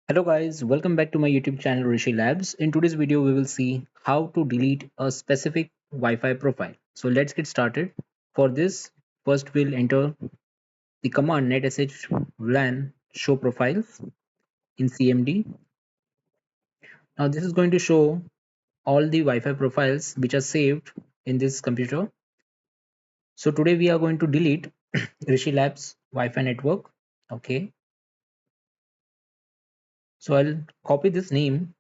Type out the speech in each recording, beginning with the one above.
Hello guys, welcome back to my YouTube channel Rishi Labs. In today's video, we will see how to delete a specific Wi-Fi profile. So let's get started. For this, first we'll enter the command netsh wlan show profiles in CMD. Now this is going to show all the Wi-Fi profiles which are saved in this computer. So today we are going to delete Rishi Labs Wi-Fi network. Okay. So I'll copy this name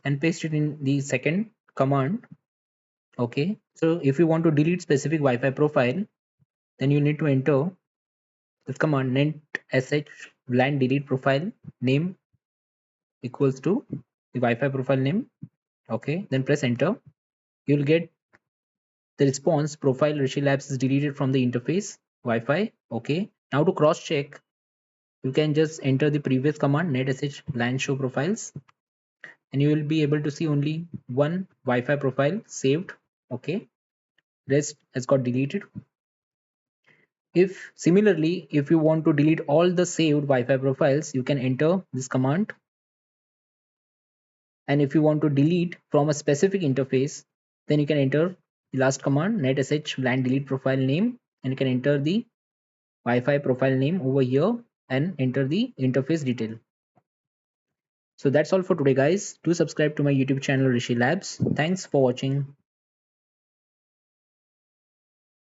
and paste it in the second command. Okay, so if you want to delete specific Wi-Fi profile, then you need to enter this command netsh wlan delete profile name equals to the Wi-Fi profile name. Okay, then press enter. You'll get the response profile Rishi Labs is deleted from the interface Wi-Fi. Okay, now to cross check, you can just enter the previous command netsh wlan show profiles, and you will be able to see only one Wi-Fi profile saved. Okay, rest has got deleted. If similarly, if you want to delete all the saved Wi-Fi profiles, you can enter this command. And if you want to delete from a specific interface, then you can enter the last command netsh wlan delete profile name, and you can enter the Wi-Fi profile name over here and enter the interface detail. So that's all for today, guys. Do subscribe to my YouTube channel Rishi Labs. Thanks for watching.